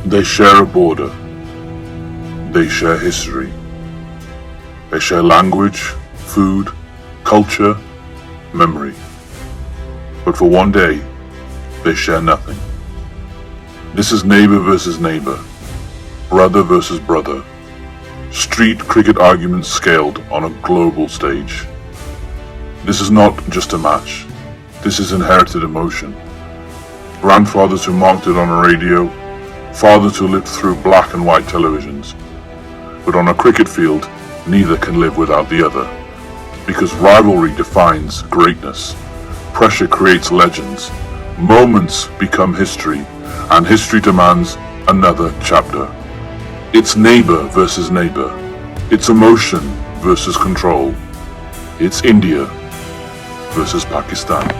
They share a border. They share history. They share language, food, culture, memory. But for one day, they share nothing. This is neighbor versus neighbor, brother versus brother. Street cricket arguments scaled on a global stage. This is not just a match. This is inherited emotion. Grandfathers who marked it on a radio, fathers who lived through black and white televisions. But on a cricket field, neither can live without the other. Because rivalry defines greatness. Pressure creates legends. Moments become history, and history demands another chapter. It's neighbor versus neighbor. It's emotion versus control. It's India versus Pakistan.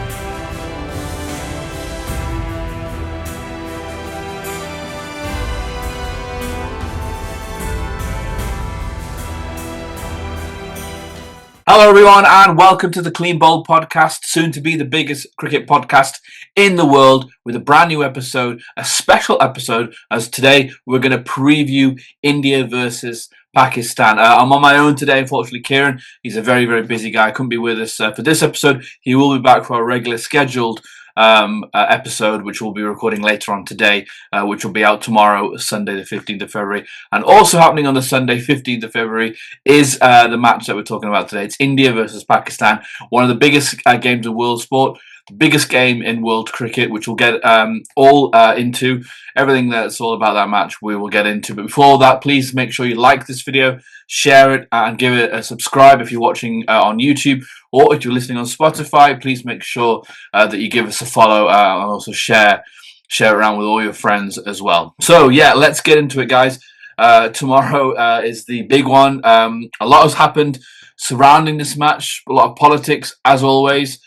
Hello everyone and welcome to the Clean Bowl podcast, soon to be the biggest cricket podcast in the world, with a brand new episode, a special episode, as today we're going to preview India versus Pakistan. I'm on my own today, unfortunately. Kieran, he's a very, very busy guy, couldn't be with us for this episode. He will be back for a regular scheduled episode, which we'll be recording later on today, which will be out tomorrow, Sunday the 15th of February. And also happening on the Sunday 15th of February is the match that we're talking about today. It's India versus Pakistan, one of the biggest games of world sport, the biggest game in world cricket, which we'll get all into. Everything that's all about that match we will get into. But before that, please make sure you like this video, share it, and give it a subscribe if you're watching on YouTube, or if you're listening on Spotify. Please make sure that you give us a follow and also share it around with all your friends as well. So yeah, let's get into it, guys. Tomorrow is the big one. A lot has happened surrounding this match, a lot of politics as always.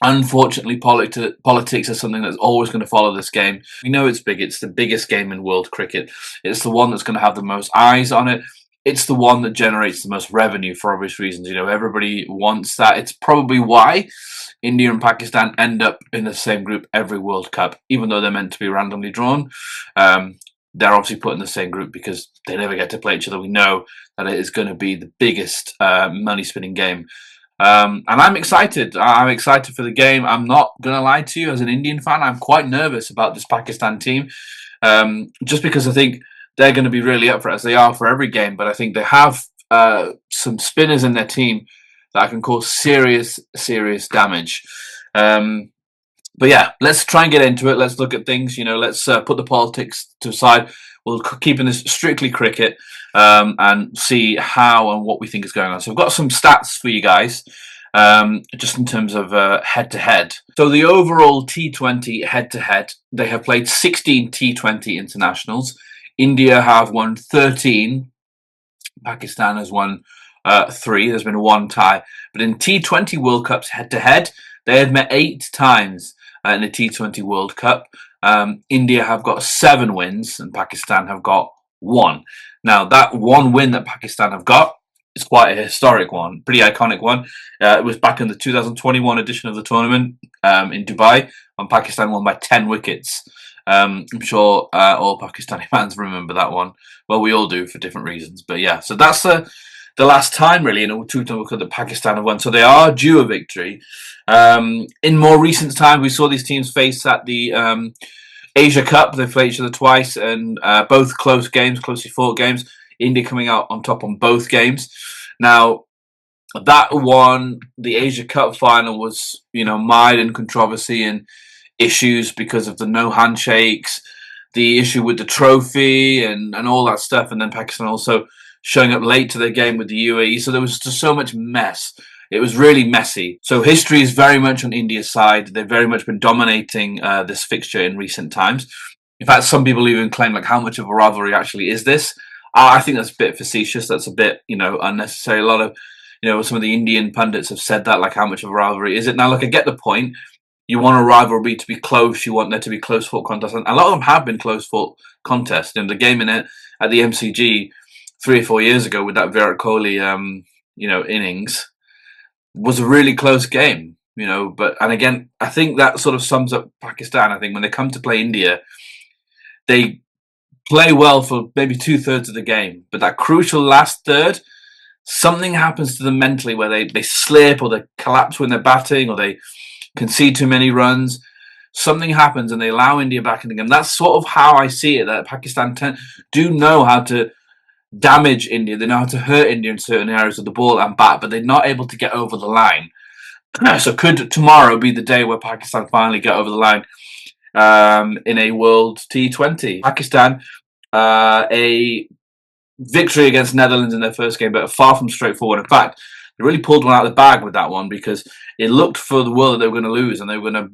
Unfortunately, politics is something that's always going to follow this game. We know it's big. It's the biggest game in world cricket. It's the one that's going to have the most eyes on it. It's the one that generates the most revenue for obvious reasons. You know, everybody wants that. It's probably why India and Pakistan end up in the same group every World Cup, even though they're meant to be randomly drawn. They're obviously put in the same group because they never get to play each other. We know that it is going to be the biggest money-spinning game. And I'm excited. I'm excited for the game. I'm not going to lie to you, as an Indian fan, I'm quite nervous about this Pakistan team, just because I think they're going to be really up for it, as they are for every game. But I think they have some spinners in their team that can cause serious damage. But yeah, let's try and get into it. Let's look at things. You know, let's put the politics to the side. We'll keep in this strictly cricket and see how and what we think is going on. So we've got some stats for you guys, just in terms of head-to-head. So the overall T20 head-to-head, they have played 16 T20 internationals. India have won 13. Pakistan has won 3. There's been one tie. But in T20 World Cups head-to-head, they have met 8 times in the T20 World Cup. India have got 7 wins and Pakistan have got 1. Now, that one win that Pakistan have got is quite a historic one, pretty iconic one. It was back in the 2021 edition of the tournament in Dubai, when Pakistan won by 10 wickets. I'm sure all Pakistani fans remember that one. Well, we all do for different reasons. But yeah, so that's the last time, really, in a tournament that Pakistan have won. So they are due a victory. In more recent times, we saw these teams face at the Asia Cup. They've played each other twice, and both close games, closely fought games. India coming out on top on both games. Now, that one, the Asia Cup final, was, you know, mired in controversy and issues because of the no handshakes, the issue with the trophy, and all that stuff. And then Pakistan also showing up late to their game with the UAE. So there was just so much mess. It was really messy. So history is very much on India's side. They've very much been dominating this fixture in recent times. In fact, some people even claim, like, how much of a rivalry actually is this? I think that's a bit facetious. That's a bit, you know, unnecessary. A lot of, you know, some of the Indian pundits have said that, like, how much of a rivalry is it? Now, look, I get the point. You want a rivalry to be close. You want there to be close-fought contests. And a lot of them have been close-fought contests. You know, the game in it at the MCG 3 or 4 years ago with that Virat Kohli, you know, innings was a really close game, you know. But, and again, I think that sort of sums up Pakistan. I think when they come to play India, they play well for maybe 2/3 of the game, but that crucial last third, something happens to them mentally where they slip or they collapse when they're batting or they concede too many runs. Something happens and they allow India back in the game. That's sort of how I see it, that Pakistan do know how to damage India. They know how to hurt India in certain areas of the ball and bat, but they're not able to get over the line. So could tomorrow be the day where Pakistan finally get over the line in a World T20? Pakistan, a victory against Netherlands in their first game, but far from straightforward. In fact, they really pulled one out of the bag with that one because it looked for the world that they were going to lose, and they were going to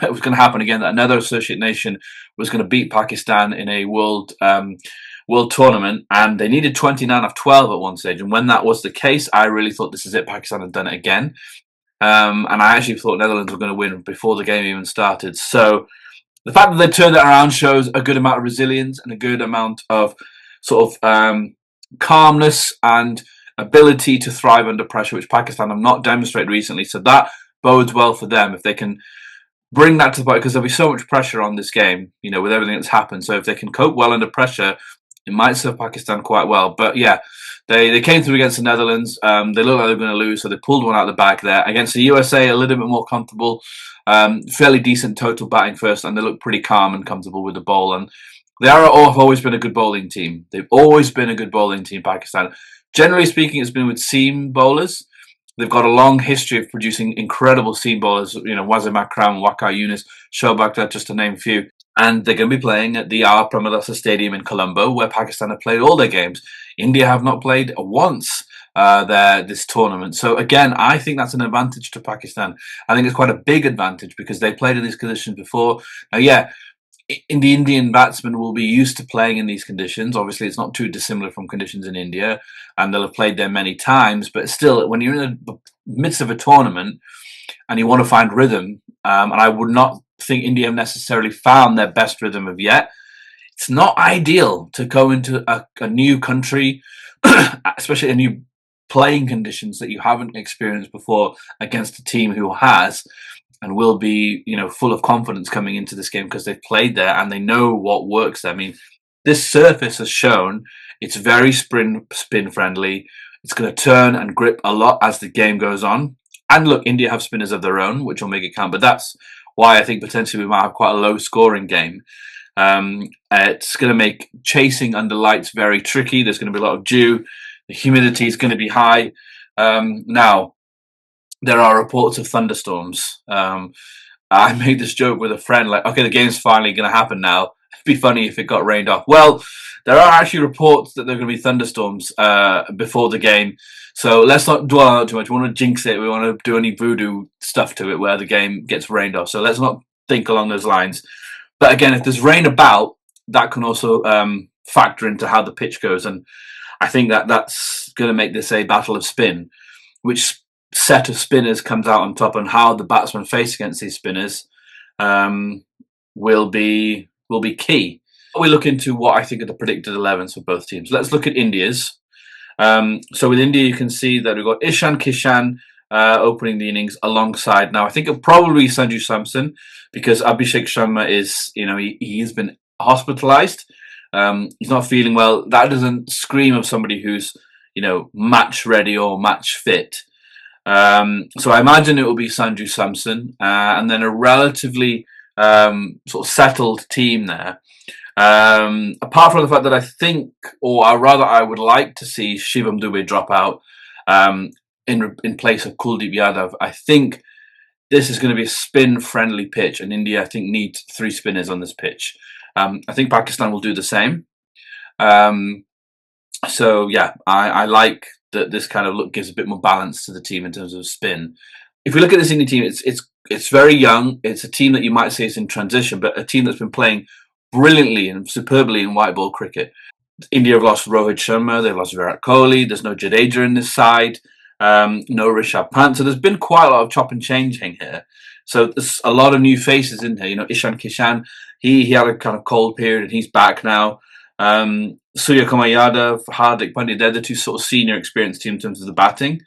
it was going to happen again. That another associate nation was going to beat Pakistan in a world tournament, and they needed 29 of 12 at one stage. And when that was the case, I really thought this is it. Pakistan had done it again, and I actually thought Netherlands were going to win before the game even started. So the fact that they turned it around shows a good amount of resilience and a good amount of sort of calmness and ability to thrive under pressure, which Pakistan have not demonstrated recently. So that bodes well for them if they can bring that to the point, because there'll be so much pressure on this game, with everything that's happened. So if they can cope well under pressure, it might serve Pakistan quite well. But yeah, they came through against the Netherlands. They looked like they were going to lose, so they pulled one out of the bag there. Against the USA, a little bit more comfortable, fairly decent total batting first, and they look pretty calm and comfortable with the ball. And they have always been a good bowling team. They've always been a good bowling team, Pakistan. Generally speaking, it's been with seam bowlers. They've got a long history of producing incredible seam bowlers, Wasim Akram, Waqar Younis, Shoaib Akhtar, just to name a few. And they're going to be playing at the R. Pramadasa Stadium in Colombo, where Pakistan have played all their games. India have not played once this tournament. So again, I think that's an advantage to Pakistan. I think it's quite a big advantage because they played in these conditions before. Now, yeah, the Indian batsmen will be used to playing in these conditions. Obviously, it's not too dissimilar from conditions in India, and they'll have played there many times. But still, when you're in the midst of a tournament and you want to find rhythm, and I would not think India have necessarily found their best rhythm of yet, it's not ideal to go into a new country, especially a new playing conditions that you haven't experienced before against a team who has and will be, full of confidence coming into this game because they've played there and they know what works there. I mean, this surface has shown it's very spin friendly. It's going to turn and grip a lot as the game goes on. And look, India have spinners of their own, which will make it count. But that's why I think potentially we might have quite a low scoring game. It's going to make chasing under lights very tricky. There's going to be a lot of dew. The humidity is going to be high. Now, there are reports of thunderstorms. I made this joke with a friend, like, okay, the game's finally going to happen now. It'd be funny if it got rained off. Well, there are actually reports that there are going to be thunderstorms before the game. So let's not dwell on it too much. We want to jinx it. We want to do any voodoo stuff to it where the game gets rained off. So let's not think along those lines. But again, if there's rain about, that can also factor into how the pitch goes. And I think that's going to make this a battle of spin, which set of spinners comes out on top, and how the batsmen face against these spinners will be key. We look into what I think are the predicted 11s for both teams. Let's look at India's. So with India, you can see that we've got Ishan Kishan opening the innings alongside. Now, I think it'll probably be Sanju Samson because Abhishek Sharma is, he has been hospitalized. He's not feeling well. That doesn't scream of somebody who's, match ready or match fit. So I imagine it will be Sanju Samson, and then a relatively sort of settled team there. Apart from the fact that I think, or rather I would like to see Shivam Dube drop out in place of Kuldeep Yadav. I think this is going to be a spin-friendly pitch, and India, I think, needs 3 spinners on this pitch. I think Pakistan will do the same. So yeah, I like that this kind of look gives a bit more balance to the team in terms of spin. If we look at this Indian team, it's very young. It's a team that you might say is in transition, but a team that's been playing brilliantly and superbly in white ball cricket. India have lost Rohit Sharma, they've lost Virat Kohli, there's no Jadeja in this side, no Rishabh Pant. So there's been quite a lot of chop and changing here. So there's a lot of new faces in here. Ishan Kishan, he had a kind of cold period and he's back now. Surya Kumar Yadav, Hardik Pandya, they're the 2 sort of senior experienced team in terms of the batting.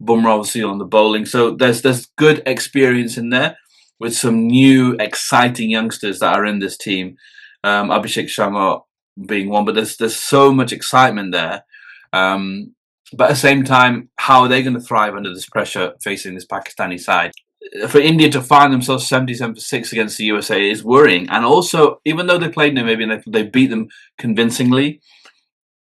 Bumrah obviously on the bowling. So there's good experience in there with some new exciting youngsters that are in this team. Abhishek Sharma being one, but there's so much excitement there. But at the same time, how are they going to thrive under this pressure facing this Pakistani side? For India to find themselves 77-6 against the USA is worrying. And also, even though they played Namibia and they beat them convincingly,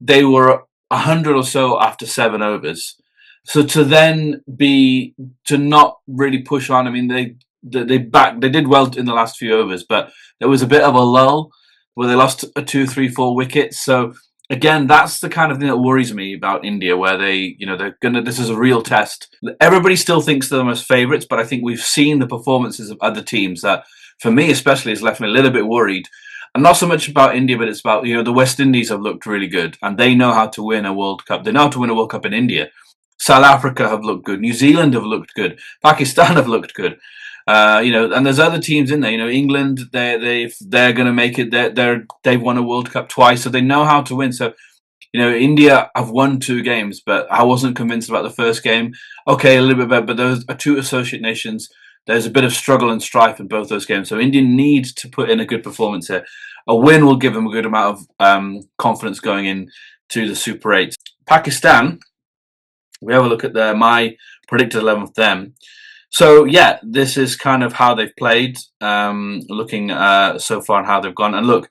they were 100 or so after 7 overs. So to then to not really push on. I mean, they did well in the last few overs, but there was a bit of a lull where they lost 2, 3, 4 wickets. So again, that's the kind of thing that worries me about India, where this is a real test. Everybody still thinks they're almost favourites, but I think we've seen the performances of other teams that, for me especially, has left me a little bit worried. And not so much about India, but it's about, the West Indies have looked really good, and they know how to win a World Cup. They know how to win a World Cup in India. South Africa have looked good. New Zealand have looked good. Pakistan have looked good. And there's other teams in there. England, they're going to make it. They've won a World Cup twice, so they know how to win. So, India have won 2 games, but I wasn't convinced about the first game. Okay, a little bit better, but those are 2 associate nations. There's a bit of struggle and strife in both those games. So India needs to put in a good performance here. A win will give them a good amount of confidence going into the Super 8. Pakistan, we have a look at my predicted 11 of them. So, yeah, this is kind of how they've played, looking so far and how they've gone. And look,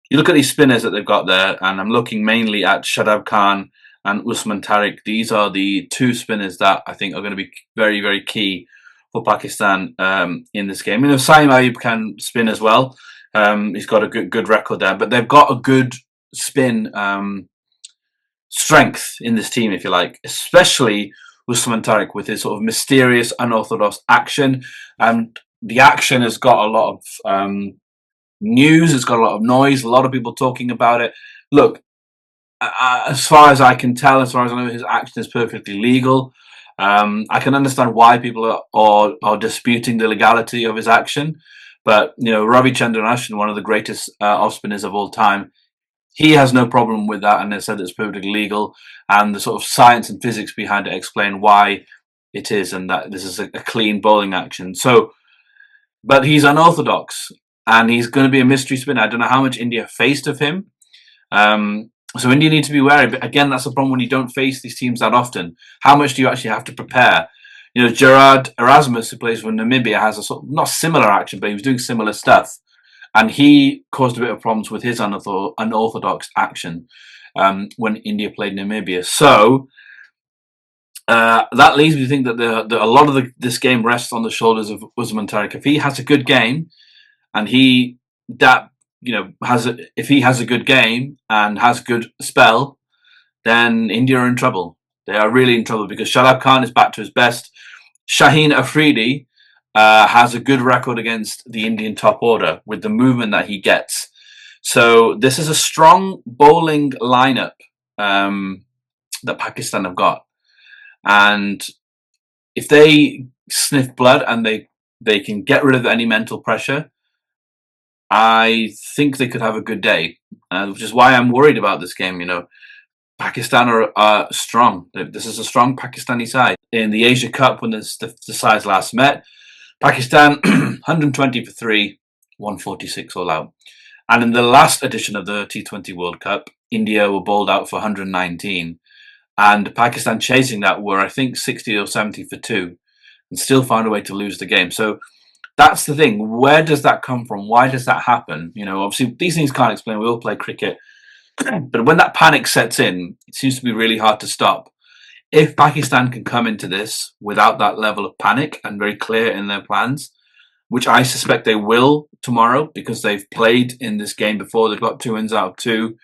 you look at these spinners that they've got there, and I'm looking mainly at Shadab Khan and Usman Tariq. These are the 2 spinners that I think are going to be very, very key for Pakistan in this game. Saeem Ayub can spin as well. He's got a good record there, but they've got a good spin strength in this team, if you like, especially Usman Tariq with his sort of mysterious, unorthodox action. And the action has got a lot of news, it's got a lot of noise, a lot of people talking about it. Look, as far as I can tell, as far as I know, his action is perfectly legal. I can understand why people are disputing the legality of his action. But, Ravichandran Ashwin, one of the greatest off spinners of all time, he has no problem with that, and they said it's perfectly legal, and the sort of science and physics behind it explain why it is, and that this is a clean bowling action. So, but he's unorthodox, and he's going to be a mystery spinner. I don't know how much India faced of him. So India need to be wary. But again, that's the problem when you don't face these teams that often. How much do you actually have to prepare? Gerard Erasmus, who plays for Namibia, has a sort of not similar action, but he was doing similar stuff. And he caused a bit of problems with his unorthodox action when India played Namibia. So that leads me to think that a lot of this game rests on the shoulders of Usman Tariq. If he has a good game, and if he has a good game and has a good spell, then India are in trouble. They are really in trouble because Shadab Khan is back to his best. Shaheen Afridi has a good record against the Indian top order with the movement that he gets. So this is a strong bowling lineup that Pakistan have got. And if they sniff blood and they can get rid of any mental pressure, I think they could have a good day, which is why I'm worried about this game. Pakistan are strong. This is a strong Pakistani side. In the Asia Cup, when the sides last met, Pakistan 120 for 3, 146 all out. And in the last edition of the T20 World Cup, India were bowled out for 119. And Pakistan chasing that were, I think, 60 or 70 for 2 and still found a way to lose the game. So that's the thing. Where does that come from? Why does that happen? Obviously, these things can't explain. We all play cricket. But when that panic sets in, it seems to be really hard to stop. If Pakistan can come into this without that level of panic and very clear in their plans, which I suspect they will tomorrow because they've played in this game before, they've got 2 wins out of 2,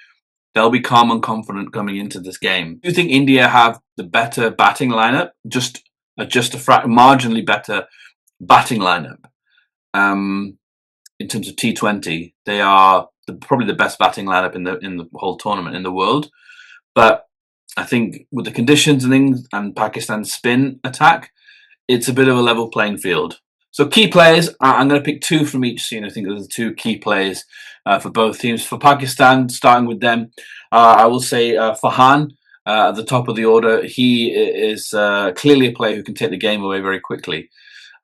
they'll be calm and confident coming into this game. Do you think India have the better batting lineup? Just a marginally better batting lineup. In terms of T20, they are probably the best batting lineup in the whole tournament in the world. But I think with the conditions and things and Pakistan's spin attack, it's a bit of a level playing field. So key players, I'm going to pick 2 from each scene. I think there's 2 key players for both teams. For Pakistan, starting with them, I will say Farhan at the top of the order. He is clearly a player who can take the game away very quickly.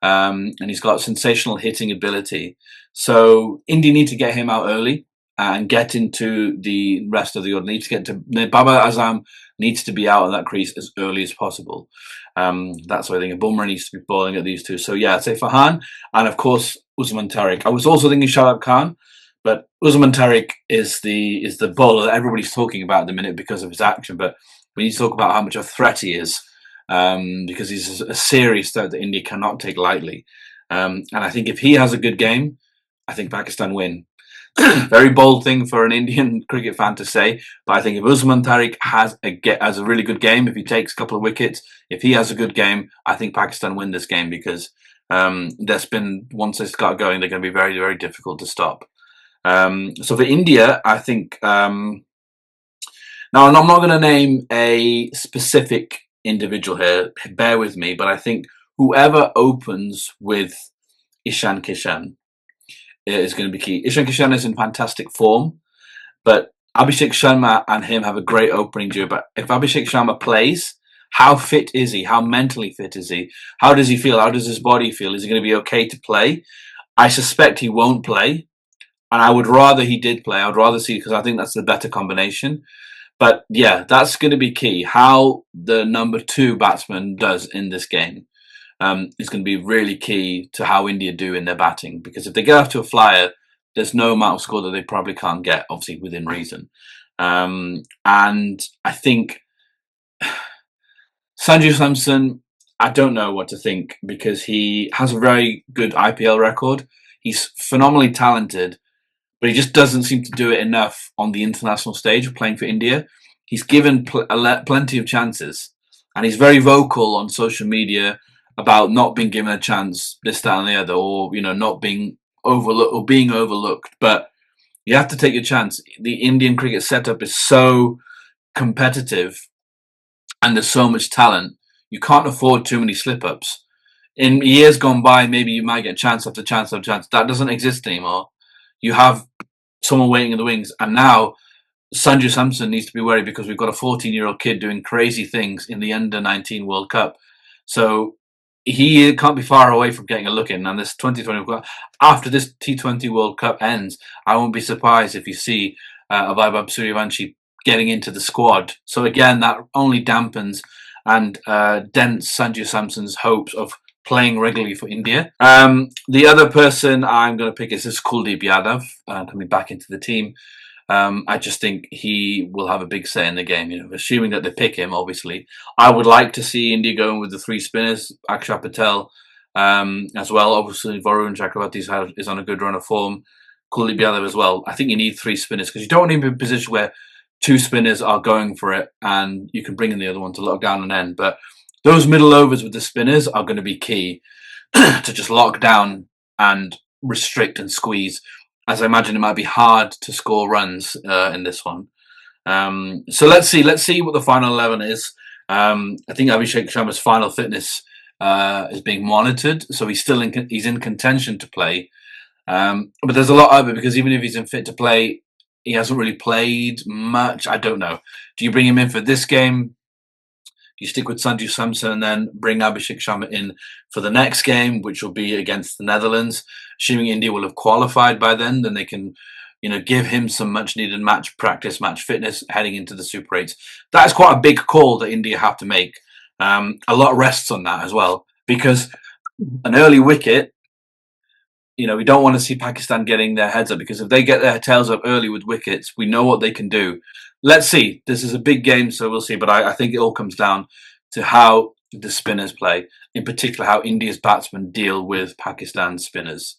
And he's got sensational hitting ability. So India need to get him out early and get into the rest of the order. Needs to get to Babar Azam needs to be out of that crease as early as possible. That's what I think. Bumrah needs to be bowling at these two. So yeah, I'd say Farhan, and of course Usman Tariq. I was also thinking Shahab Khan, but Usman Tariq is the bowler that everybody's talking about at the minute because of his action. But we need to talk about how much of a threat he is, because he's a serious threat that India cannot take lightly. And I think if he has a good game, I think Pakistan win. Very bold thing for an Indian cricket fan to say, but I think if Usman Tariq has a really good game, if he takes a couple of wickets, if he has a good game, I think Pakistan win this game because their spin, once they start going, they're going to be very, very difficult to stop. So for India, I think now I'm not going to name a specific individual here. Bear with me, but I think whoever opens with Ishan Kishan is going to be key. Ishan Kishan is in fantastic form, but Abhishek Sharma and him have a great opening duo. But if Abhishek Sharma plays, how fit is he? How mentally fit is he? How does he feel? How does his body feel? Is he going to be okay to play? I suspect he won't play, and I would rather he did play. I would rather see, because I think that's the better combination. But yeah, that's going to be key. How the number 2 batsman does in this game is going to be really key to how India do in their batting. Because if they get off to a flyer, there's no amount of score that they probably can't get, obviously within reason. And I think Sanju Samson, I don't know what to think, because he has a very good IPL record. He's phenomenally talented, but he just doesn't seem to do it enough on the international stage playing for India. He's given plenty of chances, and he's very vocal on social media about not being given a chance, this, that, and the other, or not being overlooked or being overlooked. But you have to take your chance. The Indian cricket setup is so competitive, and there's so much talent. You can't afford too many slip-ups. In years gone by, maybe you might get chance after chance after chance. That doesn't exist anymore. You have someone waiting in the wings, and now Sanju Samson needs to be worried because we've got a 14-year-old kid doing crazy things in the under-19 World Cup. So he can't be far away from getting a look in. And this 2020 World Cup, after this T20 World Cup ends, I won't be surprised if you see Vaibhav Suryavanshi getting into the squad. So again, that only dampens and dents Sanju Samson's hopes of playing regularly for India. The other person I'm going to pick is Kuldeep Yadav, coming back into the team. I just think he will have a big say in the game, assuming that they pick him, obviously. I would like to see India going with the 3 spinners, Akshar Patel as well. Obviously, Varun Chakravarti is on a good run of form. Kuldeep Yadav as well. I think you need 3 spinners because you don't want to be in a position where 2 spinners are going for it and you can bring in the other one to lock down an end. But those middle overs with the spinners are going to be key to just lock down and restrict and squeeze, as I imagine it might be hard to score runs in this one. So let's see what the final 11 is. I think Abhishek Sharma's final fitness is being monitored, so he's in contention to play. But there's a lot of it, because even if he's in fit to play, he hasn't really played much. I don't know. Do you bring him in for this game? You stick with Sanju Samson and then bring Abhishek Sharma in for the next game, which will be against the Netherlands. Assuming India will have qualified by then they can, give him some much-needed match practice, match fitness heading into the Super 8s. That is quite a big call that India have to make. A lot rests on that as well, because an early wicket, we don't want to see Pakistan getting their heads up, because if they get their tails up early with wickets, we know what they can do. Let's see. This is a big game, so we'll see. But I think it all comes down to how the spinners play, in particular how India's batsmen deal with Pakistan's spinners.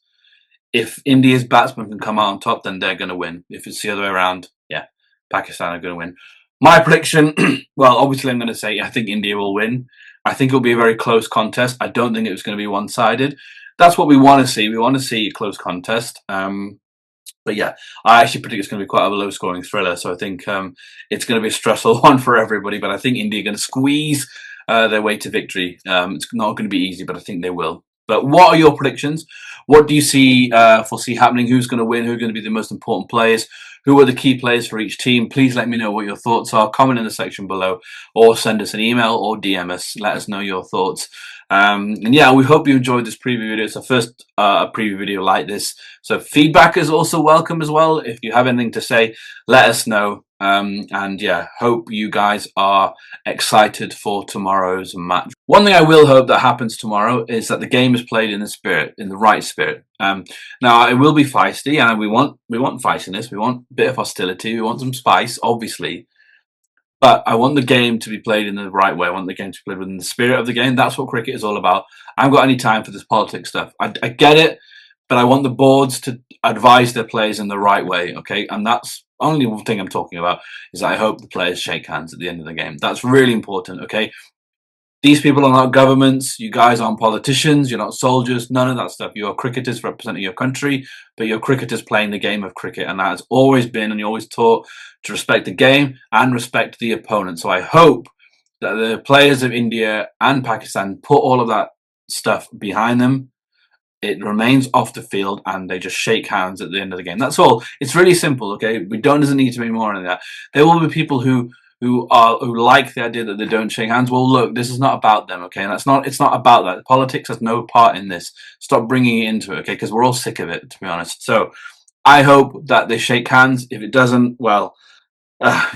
If India's batsmen can come out on top, then they're going to win. If it's the other way around, yeah, Pakistan are going to win. My prediction, well, obviously I'm going to say I think India will win. I think it'll be a very close contest. I don't think it's going to be one-sided. That's what we want to see. We want to see a close contest. But yeah, I actually predict it's going to be quite a low-scoring thriller. So I think it's going to be a stressful one for everybody. But I think India are going to squeeze their way to victory. It's not going to be easy, but I think they will. But what are your predictions? What do you foresee happening? Who's going to win? Who are going to be the most important players? Who are the key players for each team? Please let me know what your thoughts are. Comment in the section below, or send us an email or DM us. Let us know your thoughts. And yeah, we hope you enjoyed this preview video. It's the first preview video like this. So feedback is also welcome as well. If you have anything to say, let us know. And yeah, hope you guys are excited for tomorrow's match. One thing I will hope that happens tomorrow is that the game is played in the spirit, in the right spirit. Now it will be feisty, and we want feistiness. We want a bit of hostility. We want some spice, obviously. But I want the game to be played in the right way. I want the game to be played within the spirit of the game. That's what cricket is all about. I haven't got any time for this politics stuff. I get it, but I want the boards to advise their players in the right way, okay? And that's only one thing I'm talking about, is I hope the players shake hands at the end of the game. That's really important, okay? These people are not governments. You guys aren't politicians. You're not soldiers. None of that stuff. You are cricketers representing your country, but you're cricketers playing the game of cricket. And that has always been, and you're always taught to respect the game and respect the opponent. So I hope that the players of India and Pakistan put all of that stuff behind them. It remains off the field, and they just shake hands at the end of the game. That's all. It's really simple, okay? Doesn't need to be more than that. There will be people who like the idea that they don't shake hands. Well, look, this is not about them, okay? And it's not about that. Politics has no part in this. Stop bringing it into it, okay? Because we're all sick of it, to be honest. So I hope that they shake hands. If it doesn't, well,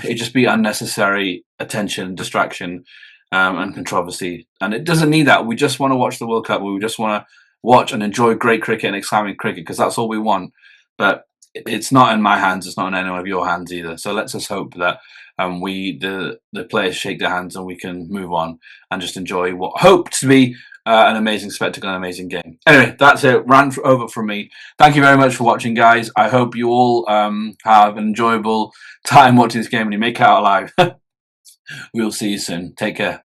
it'd just be unnecessary attention, distraction, and controversy. And it doesn't need that. We just want to watch the World Cup. We just want to watch and enjoy great cricket and exciting cricket, because that's all we want. But it's not in my hands. It's not in any of your hands either. So let's just hope that the players shake their hands and we can move on and just enjoy what hope to be an amazing spectacle, an amazing game. Anyway, that's it. Rant over from me. Thank you very much for watching, guys. I hope you all have an enjoyable time watching this game and you make it out alive. We will see you soon. Take care.